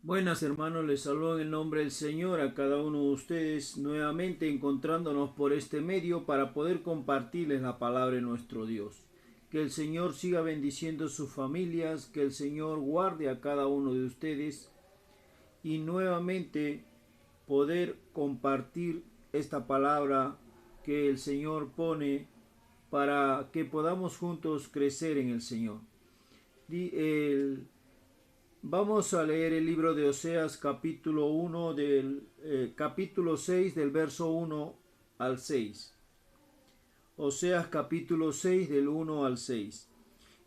Buenas hermanos, les saludo en el nombre del Señor a cada uno de ustedes, nuevamente encontrándonos por este medio para poder compartirles la palabra de nuestro Dios. Que el Señor siga bendiciendo sus familias, que el Señor guarde a cada uno de ustedes y nuevamente poder compartir esta palabra que el Señor pone para que podamos juntos crecer en el Señor. Vamos a leer el libro de Oseas capítulo 1 capítulo 6 del verso 1 al 6. Oseas capítulo 6 del 1 al 6.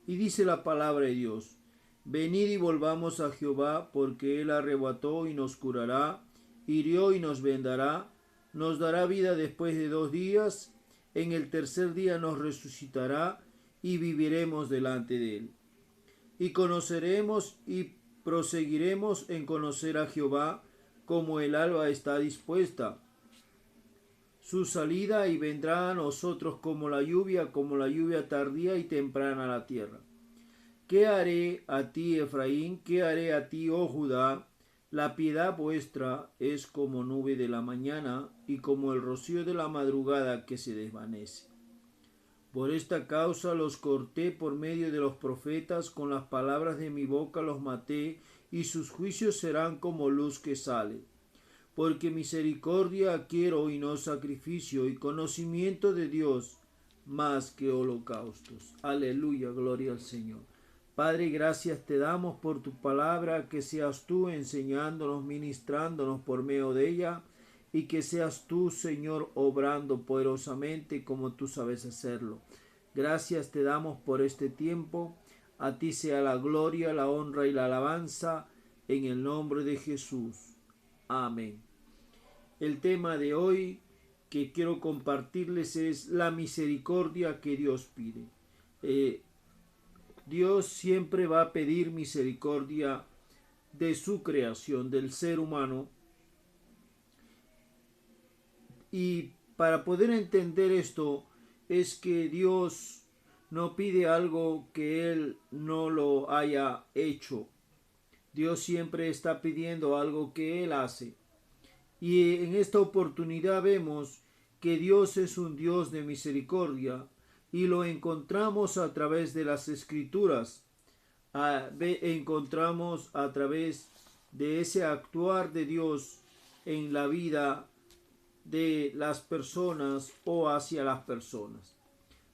Y dice la palabra de Dios: Venid y volvamos a Jehová, porque él arrebató y nos curará, hirió y nos vendará, nos dará vida después de 2 días, en el tercer día nos resucitará y viviremos delante de él. Y conoceremos y proseguiremos en conocer a Jehová, como el alba está dispuesta su salida, y vendrá a nosotros como la lluvia tardía y temprana a la tierra. ¿Qué haré a ti, Efraín? ¿Qué haré a ti, oh Judá? La piedad vuestra es como nube de la mañana y como el rocío de la madrugada que se desvanece. Por esta causa los corté por medio de los profetas, con las palabras de mi boca los maté, y sus juicios serán como luz que sale. Porque misericordia quiero y no sacrificio, y conocimiento de Dios más que holocaustos. Aleluya, gloria al Señor. Padre, gracias te damos por tu palabra, que seas tú enseñándonos, ministrándonos por medio de ella, y que seas tú, Señor, obrando poderosamente como tú sabes hacerlo. Gracias te damos por este tiempo. A ti sea la gloria, la honra y la alabanza, en el nombre de Jesús. Amén. El tema de hoy que quiero compartirles es la misericordia que Dios pide. Dios siempre va a pedir misericordia de su creación, del ser humano. Y para poder entender esto es que Dios no pide algo que Él no lo haya hecho. Dios siempre está pidiendo algo que Él hace. Y en esta oportunidad vemos que Dios es un Dios de misericordia y lo encontramos a través de las Escrituras. Encontramos a través de ese actuar de Dios en la vida de las personas o hacia las personas.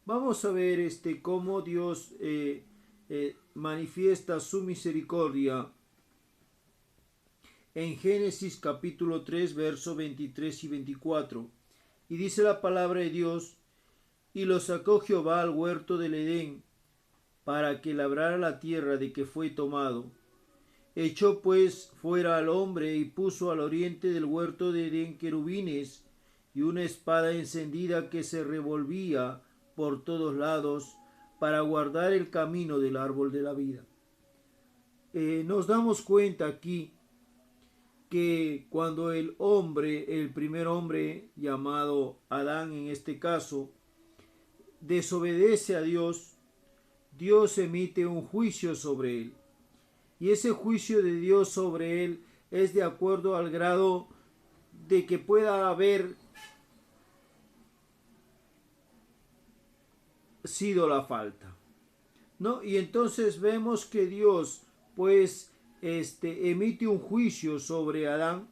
Vamos a ver cómo Dios manifiesta su misericordia en Génesis capítulo 3, versos 23 y 24. Y dice la palabra de Dios: Y lo sacó Jehová al huerto del Edén, para que labrara la tierra de que fue tomado. Echó pues fuera al hombre, y puso al oriente del huerto de Edén querubines, y una espada encendida que se revolvía por todos lados, para guardar el camino del árbol de la vida. Nos damos cuenta aquí que cuando el primer hombre, llamado Adán en este caso, desobedece a Dios, Dios emite un juicio sobre él. Y ese juicio de Dios sobre él es de acuerdo al grado de que pueda haber sido la falta, ¿no? Y entonces vemos que Dios pues emite un juicio sobre Adán,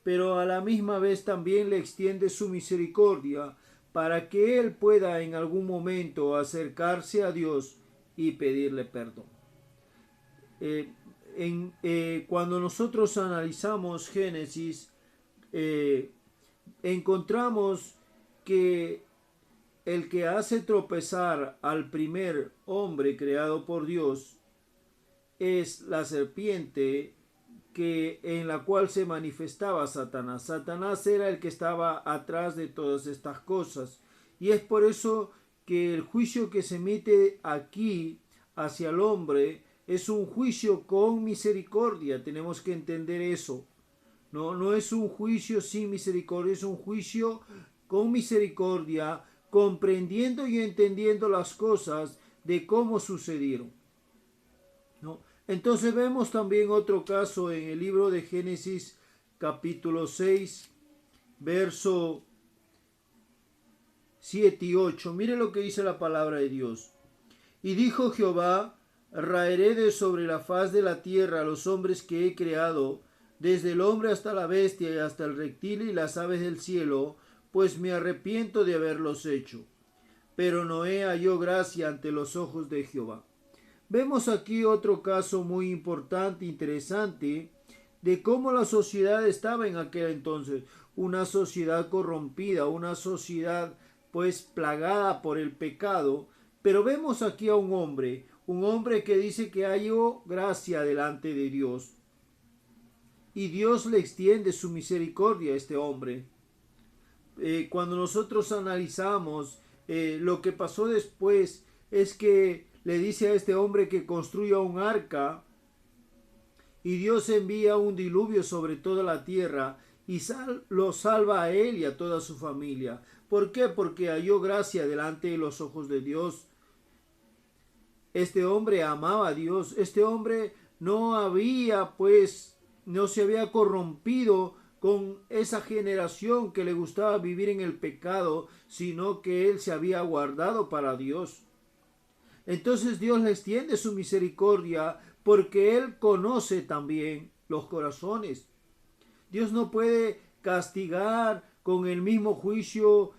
pero a la misma vez también le extiende su misericordia para que él pueda en algún momento acercarse a Dios y pedirle perdón. Cuando nosotros analizamos Génesis, encontramos que el que hace tropezar al primer hombre creado por Dios es la serpiente en la cual se manifestaba Satanás. Satanás era el que estaba atrás de todas estas cosas. Y es por eso que el juicio que se emite aquí hacia el hombre es un juicio con misericordia. Tenemos que entender eso. No es un juicio sin misericordia, es un juicio con misericordia, comprendiendo y entendiendo las cosas de cómo sucedieron, ¿no? Entonces vemos también otro caso en el libro de Génesis capítulo 6, verso 7 y 8. Mire lo que dice la palabra de Dios. Y dijo Jehová, raeré de sobre la faz de la tierra a los hombres que he creado, desde el hombre hasta la bestia y hasta el reptil y las aves del cielo, pues me arrepiento de haberlos hecho. Pero Noé halló gracia ante los ojos de Jehová. Vemos aquí otro caso muy importante, interesante, de cómo la sociedad estaba en aquel entonces. Una sociedad corrompida, una sociedad pues plagada por el pecado. Pero vemos aquí a un hombre que dice que halló gracia delante de Dios. Y Dios le extiende su misericordia a este hombre. Cuando nosotros analizamos lo que pasó después, es que le dice a este hombre que construya un arca y Dios envía un diluvio sobre toda la tierra y lo salva a él y a toda su familia. ¿Por qué? Porque halló gracia delante de los ojos de Dios. Este hombre amaba a Dios. Este hombre no se había corrompido con esa generación que le gustaba vivir en el pecado, sino que él se había guardado para Dios. Entonces Dios le extiende su misericordia porque Él conoce también los corazones. Dios no puede castigar con el mismo juicio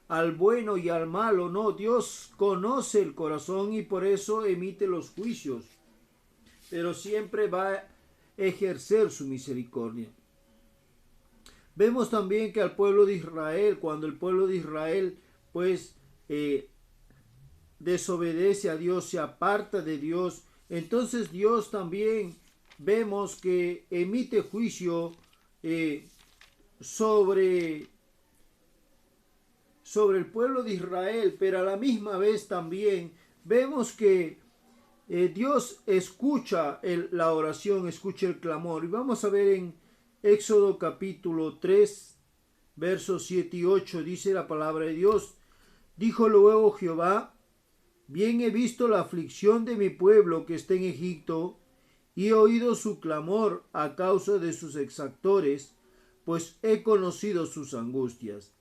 al bueno y al malo. No, Dios conoce el corazón y por eso emite los juicios. Pero siempre va a ejercer su misericordia. Vemos también que al pueblo de Israel, cuando el pueblo de Israel desobedece a Dios, se aparta de Dios, entonces Dios también vemos que emite juicio sobre el pueblo de Israel, pero a la misma vez también vemos que Dios escucha la oración, escucha el clamor. Y vamos a ver en Éxodo capítulo 3, versos 7 y 8, dice la palabra de Dios. Dijo luego Jehová, bien he visto la aflicción de mi pueblo que está en Egipto, y he oído su clamor a causa de sus exactores, pues he conocido sus angustias.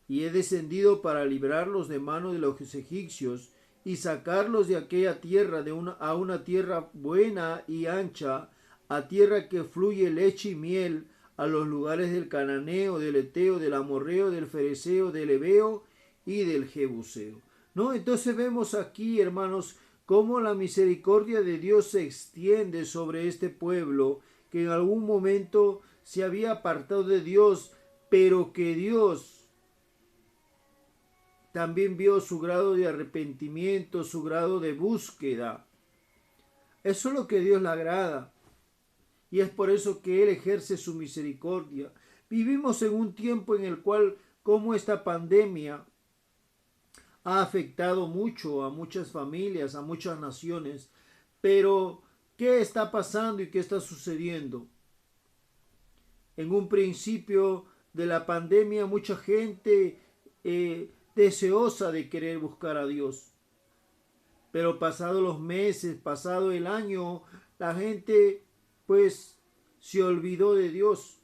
Y he descendido para librarlos de mano de los egipcios, y sacarlos de aquella tierra a una tierra buena y ancha, a tierra que fluye leche y miel, a los lugares del cananeo, del eteo, del amorreo, del fereceo, del heveo y del jebuseo. ¿No? Entonces vemos aquí, hermanos, cómo la misericordia de Dios se extiende sobre este pueblo que en algún momento se había apartado de Dios, pero que Dios también vio su grado de arrepentimiento, su grado de búsqueda. Eso es lo que a Dios le agrada. Y es por eso que Él ejerce su misericordia. Vivimos en un tiempo en el cual, como esta pandemia ha afectado mucho a muchas familias, a muchas naciones. Pero, ¿qué está pasando y qué está sucediendo? En un principio de la pandemia, mucha gente deseosa de querer buscar a Dios. Pero pasados los meses, pasado el año, la gente se olvidó de Dios.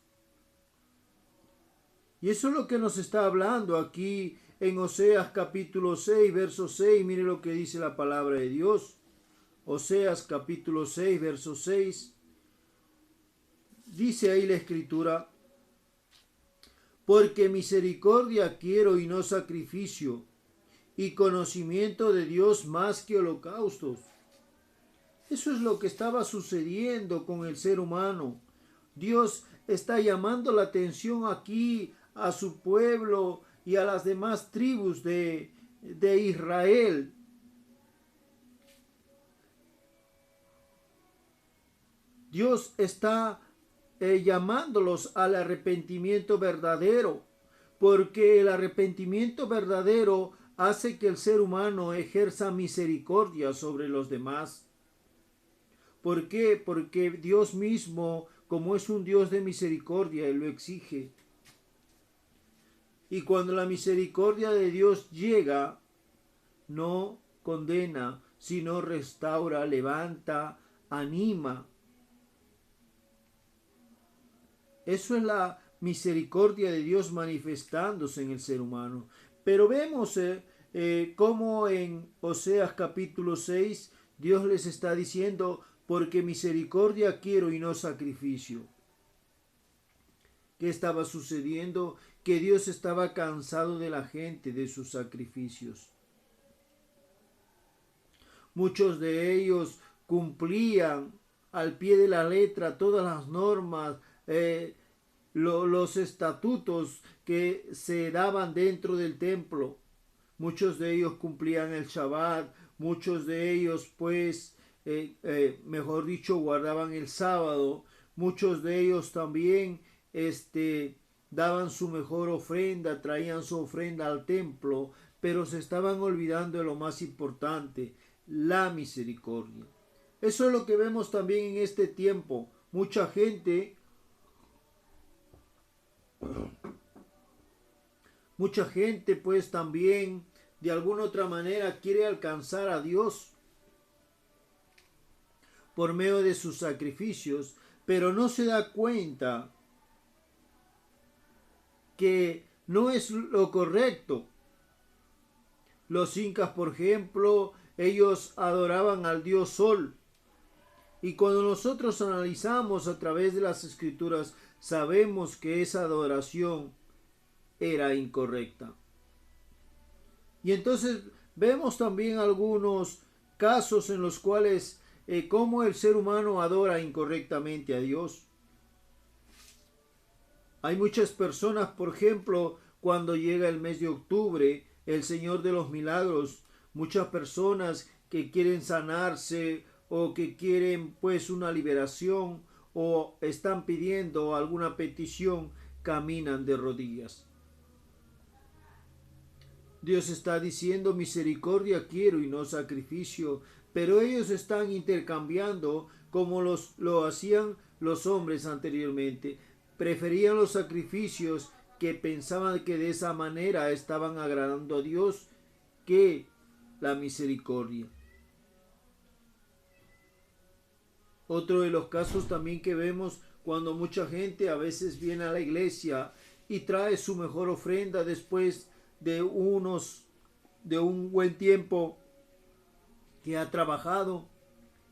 Y eso es lo que nos está hablando aquí en Oseas capítulo 6, verso 6. Mire lo que dice la palabra de Dios. Oseas capítulo 6, verso 6. Dice ahí la escritura: porque misericordia quiero y no sacrificio, y conocimiento de Dios más que holocaustos. Eso es lo que estaba sucediendo con el ser humano. Dios está llamando la atención aquí a su pueblo y a las demás tribus de Israel. Dios está llamándolos al arrepentimiento verdadero, porque el arrepentimiento verdadero hace que el ser humano ejerza misericordia sobre los demás. ¿Por qué? Porque Dios mismo, como es un Dios de misericordia, Él lo exige. Y cuando la misericordia de Dios llega, no condena, sino restaura, levanta, anima. Eso es la misericordia de Dios manifestándose en el ser humano. Pero vemos cómo en Oseas capítulo 6 Dios les está diciendo, porque misericordia quiero y no sacrificio. ¿Qué estaba sucediendo? Que Dios estaba cansado de la gente, de sus sacrificios. Muchos de ellos cumplían al pie de la letra todas las normas, los estatutos que se daban dentro del templo. Muchos de ellos cumplían el Shabbat, muchos de ellos mejor dicho, guardaban el sábado, muchos de ellos también daban su mejor ofrenda, traían su ofrenda al templo, pero se estaban olvidando de lo más importante, la misericordia. Eso es lo que vemos también en este tiempo. Mucha gente pues también de alguna otra manera quiere alcanzar a Dios por medio de sus sacrificios, pero no se da cuenta que no es lo correcto. Los incas, por ejemplo, ellos adoraban al dios Sol. Y cuando nosotros analizamos a través de las escrituras, sabemos que esa adoración era incorrecta. Y entonces vemos también algunos casos en los cuales cómo el ser humano adora incorrectamente a Dios. Hay muchas personas, por ejemplo, cuando llega el mes de octubre, el Señor de los Milagros, muchas personas que quieren sanarse o que quieren pues una liberación o están pidiendo alguna petición, caminan de rodillas. Dios está diciendo misericordia quiero y no sacrificio, pero ellos están intercambiando como lo hacían los hombres anteriormente. Preferían los sacrificios que pensaban que de esa manera estaban agradando a Dios que la misericordia. Otro de los casos también que vemos cuando mucha gente a veces viene a la iglesia y trae su mejor ofrenda después de un buen tiempo que ha trabajado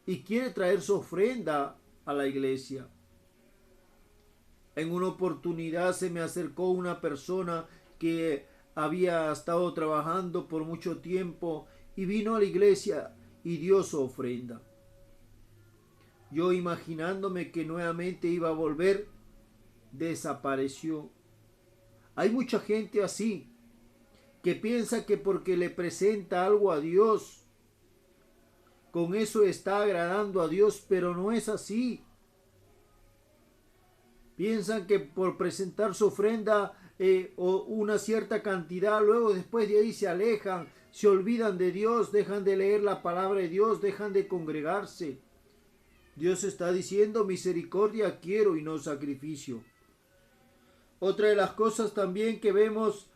y quiere traer su ofrenda a la iglesia. En una oportunidad se me acercó una persona que había estado trabajando por mucho tiempo y vino a la iglesia y dio su ofrenda. Yo imaginándome que nuevamente iba a volver, desapareció. Hay mucha gente así, que piensa que porque le presenta algo a Dios, con eso está agradando a Dios, pero no es así. Piensan que por presentar su ofrenda o una cierta cantidad, luego después de ahí se alejan, se olvidan de Dios, dejan de leer la palabra de Dios, dejan de congregarse. Dios está diciendo misericordia quiero y no sacrificio. Otra de las cosas también que vemos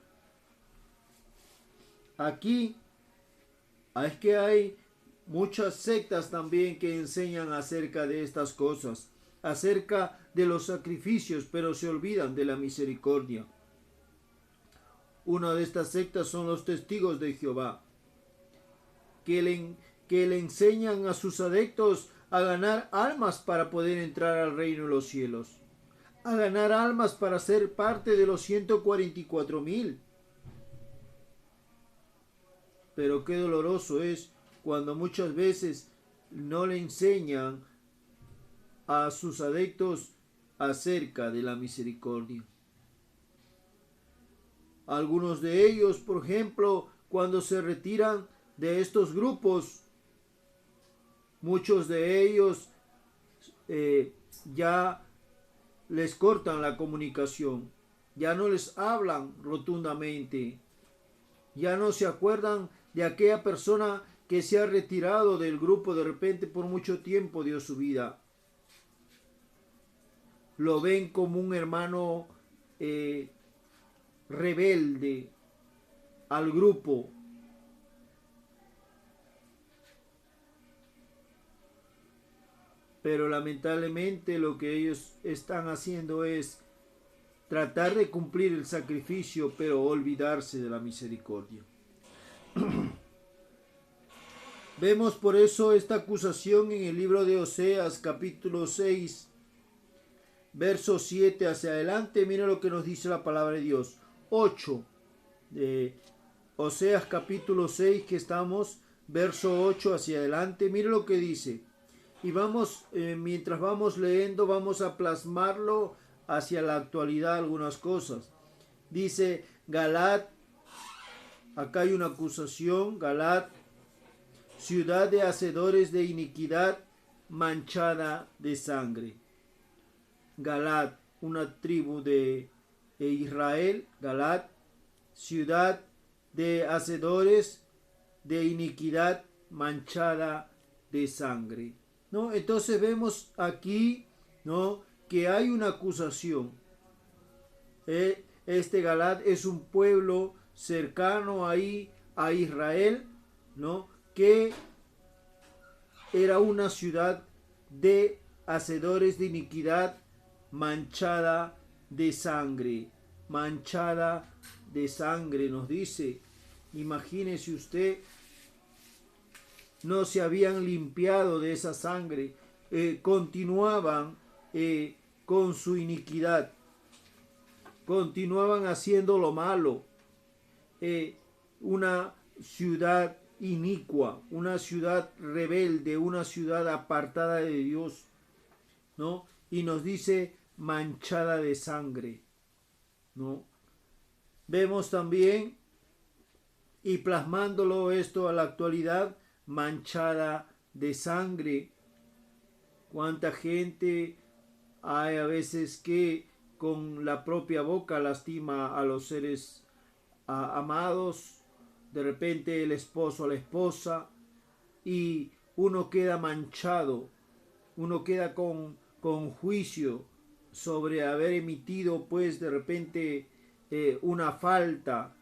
aquí es que hay muchas sectas también que enseñan acerca de estas cosas, acerca de los sacrificios, pero se olvidan de la misericordia. Una de estas sectas son los testigos de Jehová, que le enseñan a sus adeptos a ganar almas para poder entrar al reino de los cielos, a ganar almas para ser parte de los 144,000. Pero qué doloroso es cuando muchas veces no le enseñan a sus adeptos acerca de la misericordia. Algunos de ellos, por ejemplo, cuando se retiran de estos grupos, muchos de ellos ya les cortan la comunicación, ya no les hablan rotundamente, ya no se acuerdan de aquella persona que se ha retirado del grupo de repente por mucho tiempo dio su vida. Lo ven como un hermano rebelde al grupo. pero lamentablemente lo que ellos están haciendo es tratar de cumplir el sacrificio, pero olvidarse de la misericordia. Vemos por eso esta acusación en el libro de Oseas, capítulo 6, verso 7 hacia adelante. Mira lo que nos dice la palabra de Dios. 8 de Oseas, capítulo 6, que estamos, verso 8 hacia adelante. Mira lo que dice. Y vamos, mientras vamos leyendo, vamos a plasmarlo hacia la actualidad algunas cosas. Dice Galad, acá hay una acusación, Galad, ciudad de hacedores de iniquidad, manchada de sangre. Galad, una tribu de Israel, Galad, ciudad de hacedores de iniquidad, manchada de sangre. ¿No? Entonces vemos aquí, ¿no?, que hay una acusación. Este Galad es un pueblo cercano ahí a Israel, ¿no?, que era una ciudad de hacedores de iniquidad, manchada de sangre. Manchada de sangre, nos dice. Imagínese usted, no se habían limpiado de esa sangre, continuaban con su iniquidad, continuaban haciendo lo malo. Una ciudad inicua, una ciudad rebelde, una ciudad apartada de Dios, ¿no? Y nos dice manchada de sangre, ¿no? Vemos también, y plasmándolo esto a la actualidad, manchada de sangre. Cuánta gente hay a veces que con la propia boca lastima a los seres amados, de repente el esposo a la esposa, y uno queda manchado, uno queda con juicio sobre haber emitido pues de repente una falta.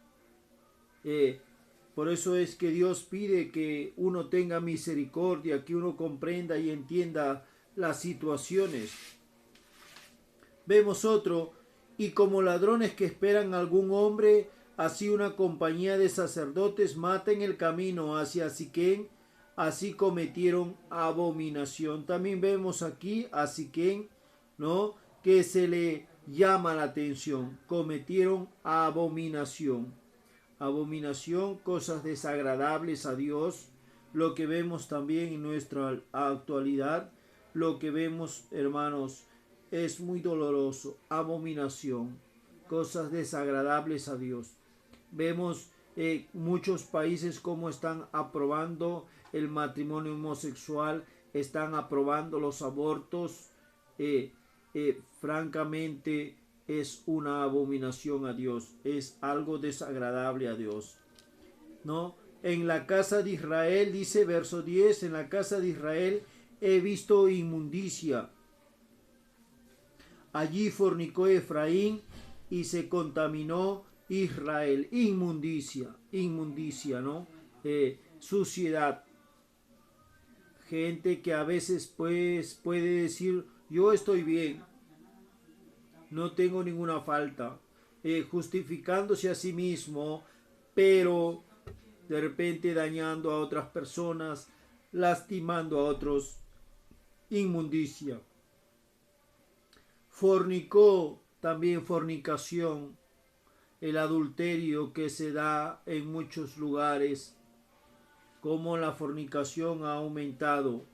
Por eso es que Dios pide que uno tenga misericordia, que uno comprenda y entienda las situaciones. Vemos otro, y como ladrones que esperan a algún hombre, así una compañía de sacerdotes mata en el camino hacia Siquén, así cometieron abominación. También vemos aquí a Siquén, ¿no?, que se le llama la atención, cometieron abominación. Abominación, cosas desagradables a Dios, lo que vemos también en nuestra actualidad, lo que vemos, hermanos, es muy doloroso. Abominación, cosas desagradables a Dios. Vemos muchos países como están aprobando el matrimonio homosexual, están aprobando los abortos. Francamente, es una abominación a Dios, es algo desagradable a Dios, ¿no? En la casa de Israel, dice verso 10, en la casa de Israel he visto inmundicia. Allí fornicó Efraín y se contaminó Israel. Inmundicia, inmundicia, ¿no? Suciedad. Gente que a veces pues puede decir, yo estoy bien, no tengo ninguna falta, justificándose a sí mismo, pero de repente dañando a otras personas, lastimando a otros. Inmundicia. Fornicó, también fornicación, el adulterio que se da en muchos lugares, como la fornicación ha aumentado.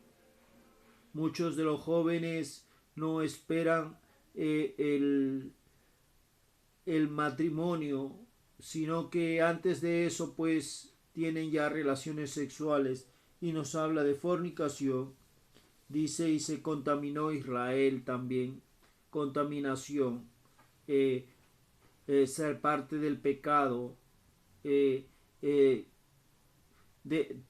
Muchos de los jóvenes no esperan el matrimonio, sino que antes de eso pues tienen ya relaciones sexuales, y nos habla de fornicación. Dice, y se contaminó Israel también. Contaminación, ser parte del pecado.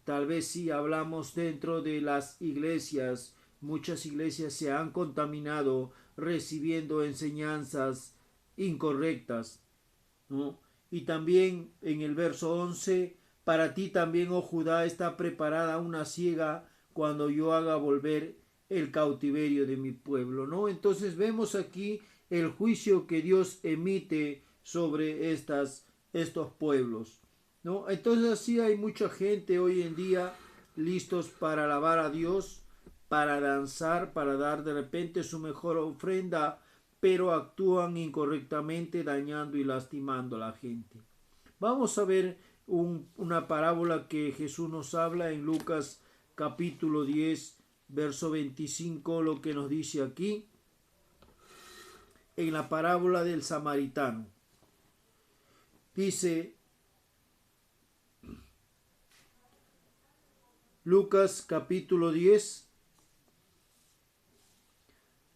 Tal vez si hablamos dentro de las iglesias, muchas iglesias se han contaminado recibiendo enseñanzas incorrectas, ¿no? Y también en el verso 11, para ti también, oh Judá, está preparada una siega cuando yo haga volver el cautiverio de mi pueblo, ¿no? Entonces vemos aquí el juicio que Dios emite sobre estos pueblos, ¿no? Entonces así hay mucha gente hoy en día listos para alabar a Dios, para danzar, para dar de repente su mejor ofrenda, pero actúan incorrectamente dañando y lastimando a la gente. Vamos a ver una parábola que Jesús nos habla en Lucas capítulo 10, verso 25, lo que nos dice aquí, en la parábola del samaritano. Dice Lucas capítulo 10,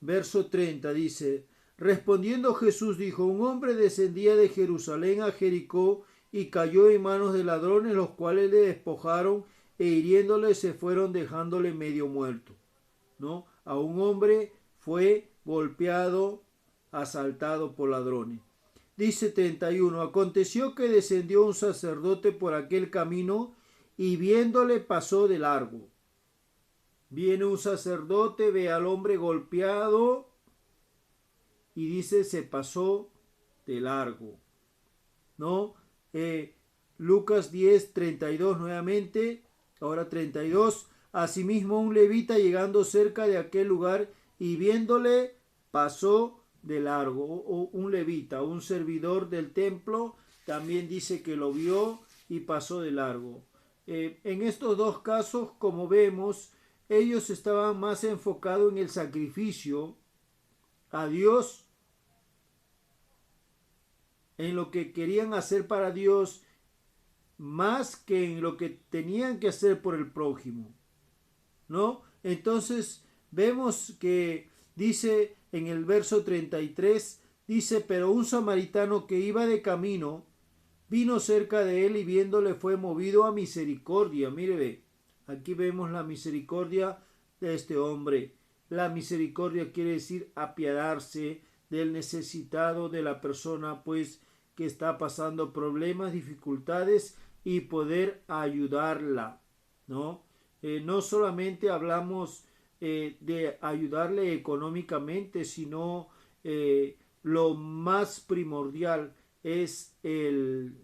verso 30, dice: respondiendo Jesús dijo: un hombre descendía de Jerusalén a Jericó y cayó en manos de ladrones, los cuales le despojaron e hiriéndole se fueron, dejándole medio muerto, ¿no? A un hombre fue golpeado, asaltado por ladrones. Dice 31: aconteció que descendió un sacerdote por aquel camino y viéndole pasó de largo. Viene un sacerdote, ve al hombre golpeado y dice se pasó de largo, ¿no? Lucas 10, 32 nuevamente, ahora 32. Asimismo un levita llegando cerca de aquel lugar y viéndole pasó de largo. O un levita, un servidor del templo, también dice que lo vio y pasó de largo. En estos dos casos, como vemos, ellos estaban más enfocados en el sacrificio a Dios, en lo que querían hacer para Dios, más que en lo que tenían que hacer por el prójimo, ¿no? Entonces vemos que dice en el verso 33, dice: pero un samaritano que iba de camino vino cerca de él y viéndole fue movido a misericordia. Mire, aquí vemos la misericordia de este hombre. La misericordia quiere decir apiadarse del necesitado, de la persona pues que está pasando problemas, dificultades, y poder ayudarla, ¿no? No solamente hablamos de ayudarle económicamente, sino lo más primordial es el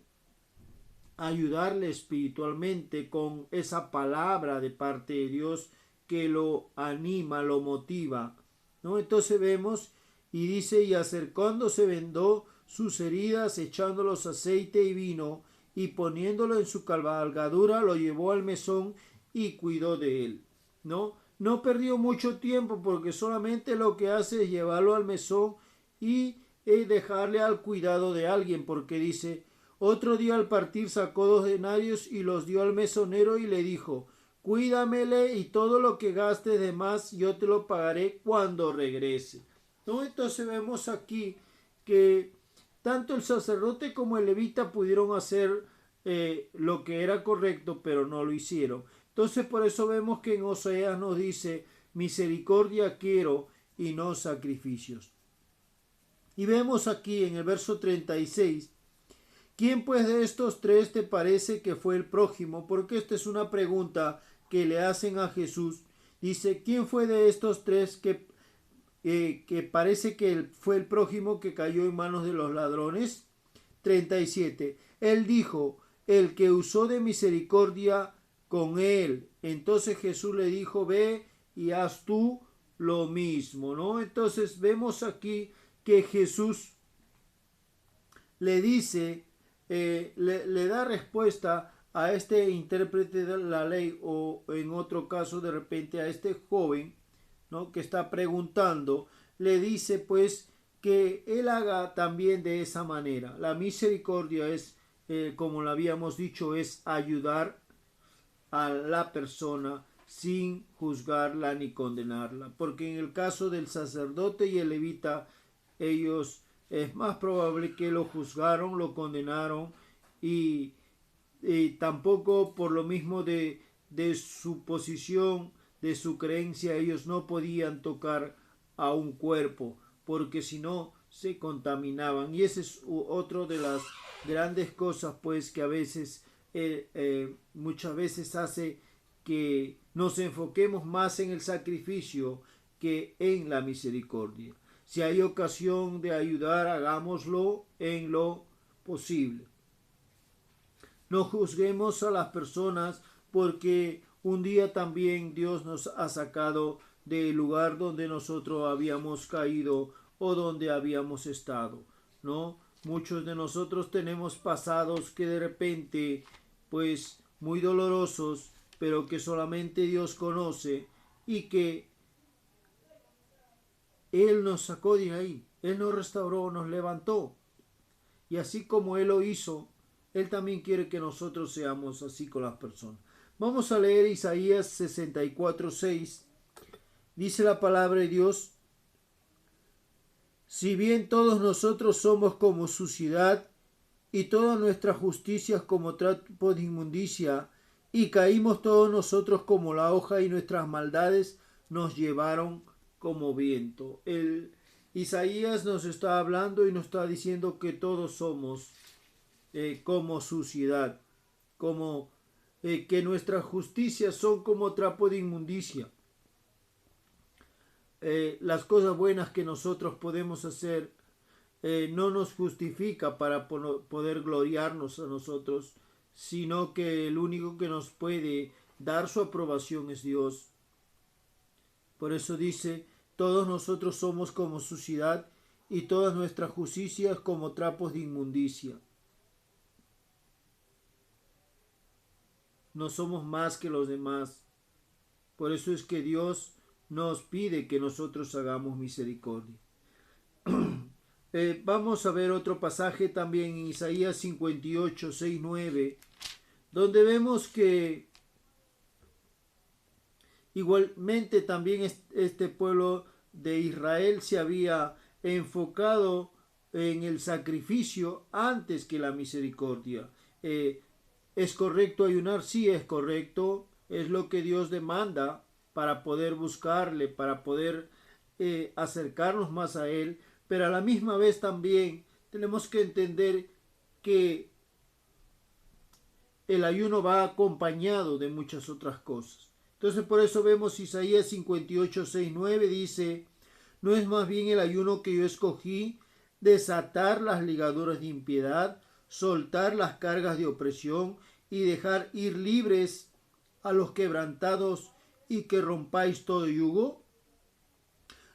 ayudarle espiritualmente con esa palabra de parte de Dios que lo anima, lo motiva, ¿no? Entonces vemos y dice: y acercándose vendó sus heridas, echándolos aceite y vino, y poniéndolo en su cabalgadura lo llevó al mesón y cuidó de él, ¿no? No perdió mucho tiempo, porque solamente lo que hace es llevarlo al mesón y dejarle al cuidado de alguien, porque dice: otro día al partir sacó 2 denarios y los dio al mesonero y le dijo: cuídamele y todo lo que gastes de más yo te lo pagaré cuando regrese, ¿no? Entonces vemos aquí que tanto el sacerdote como el levita pudieron hacer lo que era correcto, pero no lo hicieron. Entonces por eso vemos que en Oseas nos dice: misericordia quiero y no sacrificios. Y vemos aquí en el verso 36: ¿quién pues de estos tres te parece que fue el prójimo? Porque esta es una pregunta que le hacen a Jesús. Dice: ¿quién fue de estos tres que parece que fue el prójimo que cayó en manos de los ladrones? 37. Él dijo: el que usó de misericordia con él. Entonces Jesús le dijo: ve y haz tú lo mismo, ¿no? Entonces vemos aquí que Jesús le dice, le da respuesta a este intérprete de la ley, o en otro caso de repente a este joven, ¿no?, que está preguntando. Le dice pues que él haga también de esa manera. La misericordia es, como lo habíamos dicho, es ayudar a la persona sin juzgarla ni condenarla, porque en el caso del sacerdote y el levita, ellos es más probable que lo juzgaron, lo condenaron, y tampoco por lo mismo de su posición, de su creencia, ellos no podían tocar a un cuerpo, porque si no se contaminaban. Y ese es otro de las grandes cosas pues que a veces muchas veces hace que nos enfoquemos más en el sacrificio que en la misericordia. Si hay ocasión de ayudar, hagámoslo en lo posible. No juzguemos a las personas, porque un día también Dios nos ha sacado del lugar donde nosotros habíamos caído o donde habíamos estado, ¿no? Muchos de nosotros tenemos pasados que de repente, pues, muy dolorosos, pero que solamente Dios conoce, y que Él nos sacó de ahí, Él nos restauró, nos levantó. Y así como Él lo hizo, Él también quiere que nosotros seamos así con las personas. Vamos a leer Isaías 64:6. Dice la palabra de Dios: si bien todos nosotros somos como suciedad, y todas nuestras justicias como trapo de inmundicia, y caímos todos nosotros como la hoja, y nuestras maldades nos llevaron como viento. Isaías nos está hablando y nos está diciendo que todos somos como suciedad, como que nuestras justicias son como trapo de inmundicia. Las cosas buenas que nosotros podemos hacer no nos justifica para poder gloriarnos a nosotros, sino que el único que nos puede dar su aprobación es Dios. Por eso dice: todos nosotros somos como suciedad, y todas nuestras justicias como trapos de inmundicia. No somos más que los demás. Por eso es que Dios nos pide que nosotros hagamos misericordia. Vamos a ver otro pasaje también en Isaías 58, 6, 9, donde vemos que igualmente también este pueblo de Israel se había enfocado en el sacrificio antes que la misericordia. ¿Es correcto ayunar? Sí, es correcto. Es lo que Dios demanda para poder buscarle, para poder acercarnos más a Él. Pero a la misma vez también tenemos que entender que el ayuno va acompañado de muchas otras cosas. Entonces por eso vemos Isaías 58, 6, 9 dice: ¿no es más bien el ayuno que yo escogí, desatar las ligaduras de impiedad, soltar las cargas de opresión y dejar ir libres a los quebrantados, y que rompáis todo yugo?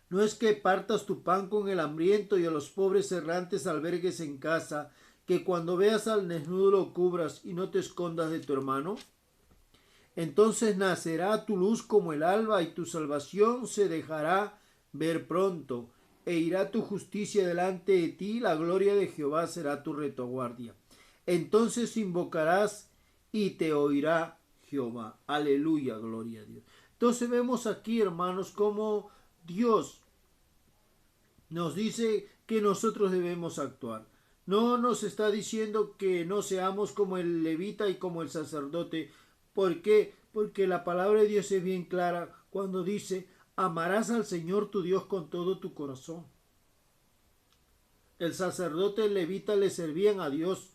¿No es que partas tu pan con el hambriento y a los pobres errantes albergues en casa, que cuando veas al desnudo lo cubras y no te escondas de tu hermano? Entonces nacerá tu luz como el alba, y tu salvación se dejará ver pronto, e irá tu justicia delante de ti, la gloria de Jehová será tu retaguardia. Entonces invocarás y te oirá Jehová. Aleluya, gloria a Dios. Entonces vemos aquí, hermanos, cómo Dios nos dice que nosotros debemos actuar. No nos está diciendo que no seamos como el levita y como el sacerdote. ¿Por qué? Porque la palabra de Dios es bien clara cuando dice: amarás al Señor tu Dios con todo tu corazón. El sacerdote y el levita le servían a Dios.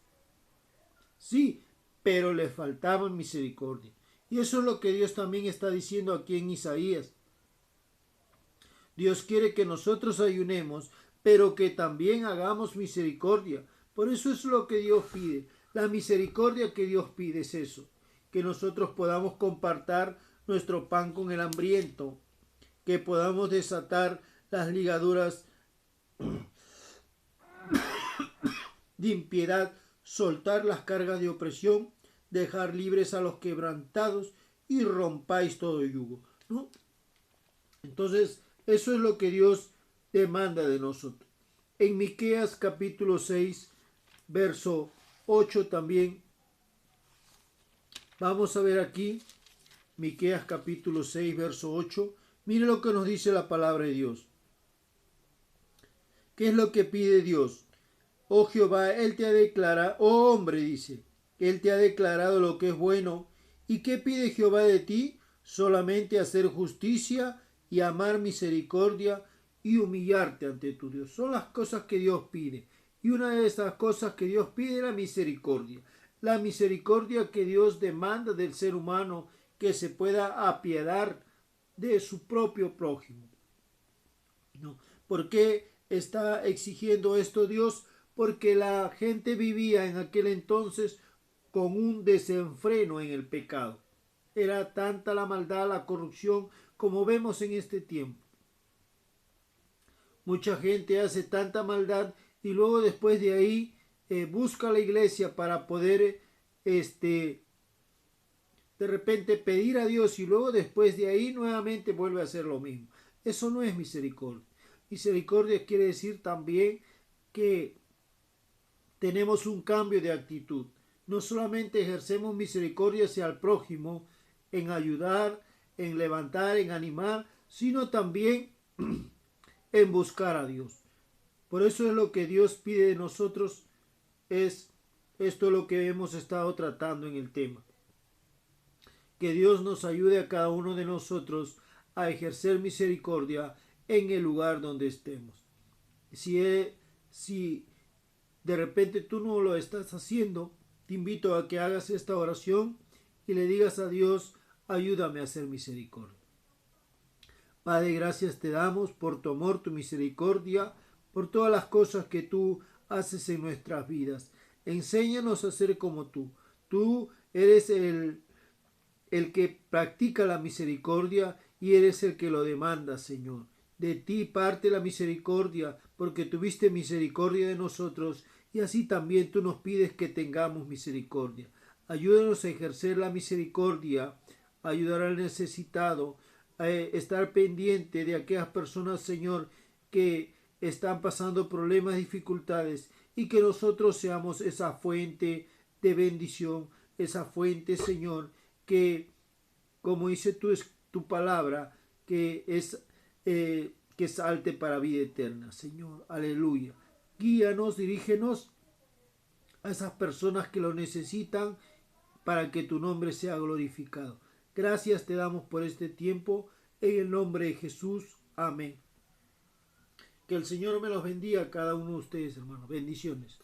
Sí, pero le faltaban misericordia. Y eso es lo que Dios también está diciendo aquí en Isaías. Dios quiere que nosotros ayunemos, pero que también hagamos misericordia. Por eso es lo que Dios pide. La misericordia que Dios pide es eso: que nosotros podamos compartir nuestro pan con el hambriento, que podamos desatar las ligaduras de impiedad, soltar las cargas de opresión, dejar libres a los quebrantados, y rompáis todo yugo, ¿no? Entonces, eso es lo que Dios demanda de nosotros. En Miqueas capítulo 6, verso 8 también, vamos a ver aquí, Miqueas capítulo 6, verso 8, mire lo que nos dice la palabra de Dios. ¿Qué es lo que pide Dios? Oh Jehová, Él te ha declarado, oh hombre, dice, Él te ha declarado lo que es bueno. ¿Y qué pide Jehová de ti? Solamente hacer justicia y amar misericordia y humillarte ante tu Dios. Son las cosas que Dios pide. Y una de esas cosas que Dios pide es la misericordia. La misericordia que Dios demanda del ser humano, que se pueda apiadar de su propio prójimo. ¿No? ¿Por qué está exigiendo esto Dios? Porque la gente vivía en aquel entonces con un desenfreno en el pecado. Era tanta la maldad, la corrupción, como vemos en este tiempo. Mucha gente hace tanta maldad y luego después de ahí busca la iglesia para poder de repente pedir a Dios y luego después de ahí nuevamente vuelve a hacer lo mismo. Eso no es misericordia. Misericordia quiere decir también que tenemos un cambio de actitud. No solamente ejercemos misericordia hacia el prójimo en ayudar, en levantar, en animar, sino también en buscar a Dios. Por eso es lo que Dios pide de nosotros, es esto lo que hemos estado tratando en el tema. Que Dios nos ayude a cada uno de nosotros a ejercer misericordia en el lugar donde estemos. Si de repente tú no lo estás haciendo, te invito a que hagas esta oración y le digas a Dios, ayúdame a hacer misericordia. Padre, gracias te damos por tu amor, tu misericordia, por todas las cosas que tú haces en nuestras vidas. Enséñanos a ser como tú. Tú eres el que practica la misericordia y eres el que lo demanda, Señor. De ti parte la misericordia, porque tuviste misericordia de nosotros y así también tú nos pides que tengamos misericordia. Ayúdanos a ejercer la misericordia, a ayudar al necesitado, a estar pendiente de aquellas personas, Señor, que están pasando problemas, dificultades, y que nosotros seamos esa fuente de bendición, esa fuente, Señor, que, como dice tu palabra, que salte para vida eterna, Señor. Aleluya. Guíanos, dirígenos a esas personas que lo necesitan para que tu nombre sea glorificado. Gracias te damos por este tiempo, en el nombre de Jesús. Amén. Que el Señor me los bendiga a cada uno de ustedes, hermanos. Bendiciones.